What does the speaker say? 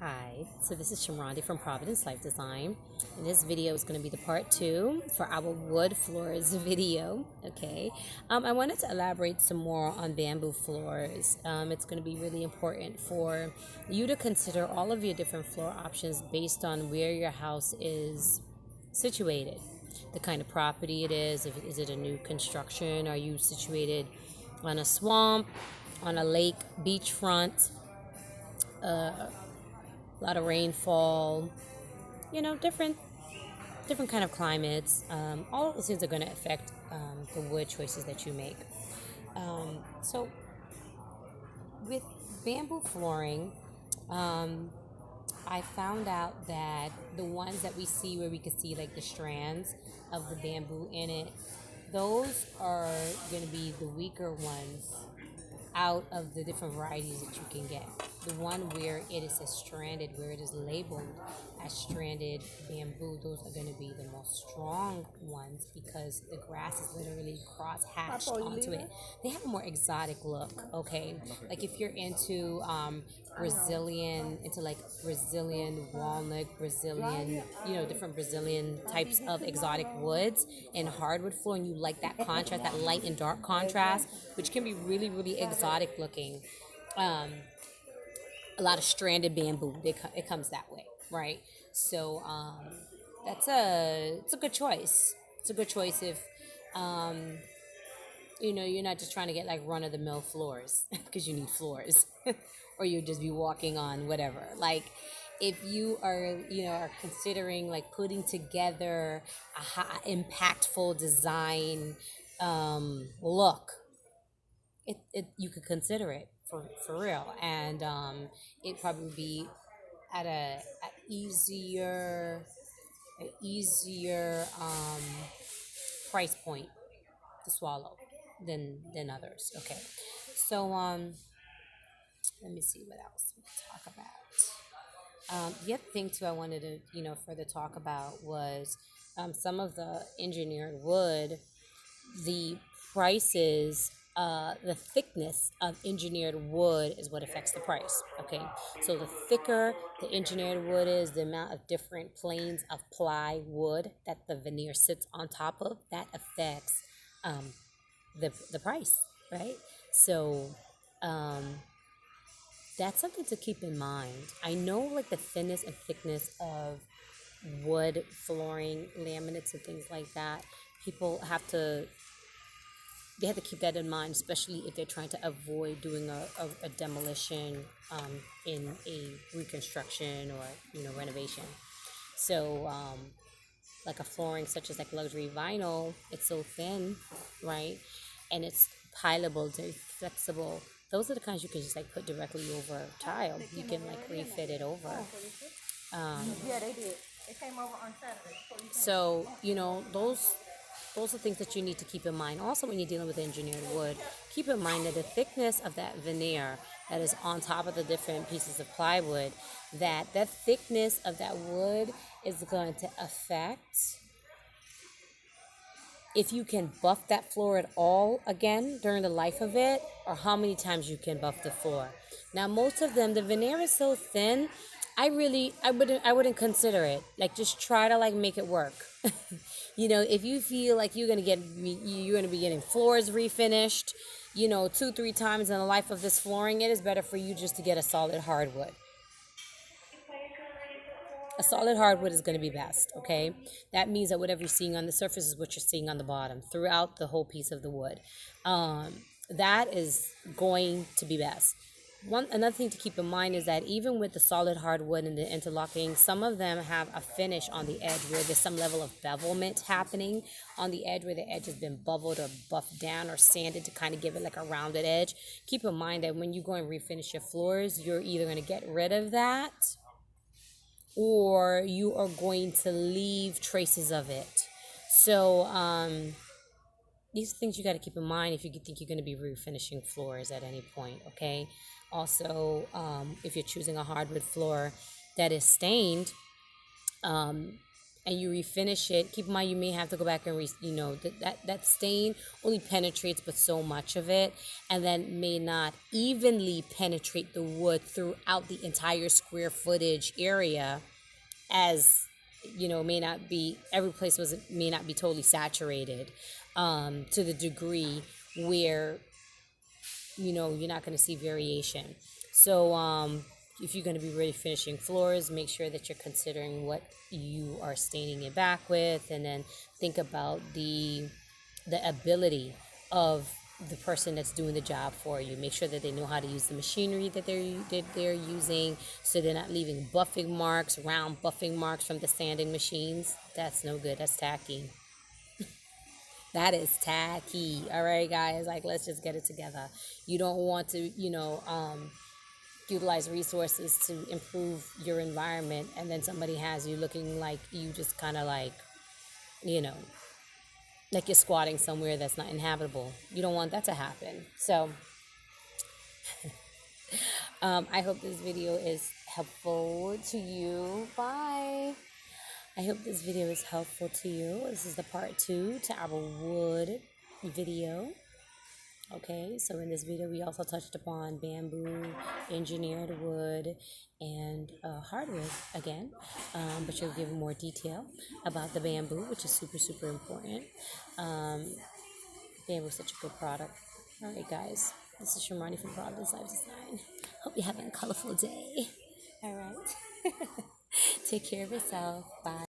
Hi, so this is Shamrondi from Providence Life Design, and this video is going to be the part 2 for our wood floors video. Okay, I wanted to elaborate some more on bamboo floors. It's going to be really important for you to consider all of your different floor options based on where your house is situated, the kind of property it is. Is it a new construction? Are you situated on a swamp, on a lake, beachfront? A lot of rainfall, different kind of climates. All of those things are going to affect the wood choices that you make. So with bamboo flooring, I found out that the ones that we see where we can see like the strands of the bamboo in it, those are going to be the weaker ones out of the different varieties that you can get. The one where it is a stranded, where it is labeled as stranded bamboo, those are going to be the most strong ones because the grass is literally cross-hatched onto it. They have a more exotic look, okay? Like if you're into like Brazilian walnut, Brazilian, different Brazilian types of exotic woods and hardwood floor, and you like that contrast, that light and dark contrast, which can be really, really exotic looking. A lot of stranded bamboo, it comes that way, right? So it's a good choice. It's a good choice if you're not just trying to get like run of the mill floors because you need floors, or you just be walking on whatever. Like if you are considering like putting together a impactful design look, it you could consider it for real, and it probably be at a easier price point to swallow than others. Okay, so let me see what else we can talk about. The other thing too I wanted to further talk about was some of the engineered wood, the prices, the thickness of engineered wood is what affects the price. Okay, so the thicker the engineered wood is, the amount of different planes of plywood that the veneer sits on top of, that affects um, the price, right? So um, that's something to keep in mind. I know like the thinness and thickness of wood flooring, laminates and things like that, people have to they have to keep that in mind, especially if they're trying to avoid doing a demolition in a reconstruction or renovation. So like a flooring such as like luxury vinyl, it's so thin, right? And it's pileable, very flexible. Those are the kinds you can just like put directly over tile. You can like refit it over. Yeah, they did. They came over on Saturday. So those are things that you need to keep in mind. Also, when you're dealing with engineered wood, keep in mind that the thickness of that veneer that is on top of the different pieces of plywood, that the thickness of that wood is going to affect if you can buff that floor at all again during the life of it, or how many times you can buff the floor. Now, most of them, the veneer is so thin, I wouldn't consider it. Like, just try to like make it work. If you feel like you're gonna be getting floors refinished, 2-3 times in the life of this flooring, it is better for you just to get a solid hardwood. A solid hardwood is going to be best, okay? That means that whatever you're seeing on the surface is what you're seeing on the bottom throughout the whole piece of the wood. That is going to be best. Another thing to keep in mind is that even with the solid hardwood and the interlocking, some of them have a finish on the edge where there's some level of bevelment happening on the edge, where the edge has been beveled or buffed down or sanded to kind of give it like a rounded edge. Keep in mind that when you go and refinish your floors, you're either going to get rid of that or you are going to leave traces of it. So these are things you got to keep in mind if you think you're going to be refinishing floors at any point, okay? Also, if you're choosing a hardwood floor that is stained, and and you refinish it, keep in mind you may have to go back and that stain only penetrates but so much of it, and then may not evenly penetrate the wood throughout the entire square footage area, as may not be every place may not be totally saturated to the degree where you're not going to see variation. So if you're going to be really finishing floors, make sure that you're considering what you are staining it back with, and then think about the ability of the person that's doing the job for you. Make sure that they know how to use the machinery that they're using, so they're not leaving buffing marks, round buffing marks from the sanding machines. That's no good. That's tacky. That is tacky. All right, guys. Like, let's just get it together. You don't want to, utilize resources to improve your environment, and then somebody has you looking like you just kind of like, like you're squatting somewhere that's not inhabitable. You don't want that to happen. So, I hope this video is helpful to you. Bye. I hope this video is helpful to you. This is the part 2 to our wood video. Okay, so in this video we also touched upon bamboo, engineered wood, and hardwood again, but you'll give more detail about the bamboo, which is super, super important. Bamboo is such a good product. All right, guys, this is Shamrani from Providence Life Design. Hope you're having a colorful day. All right. Take care of yourself. Bye.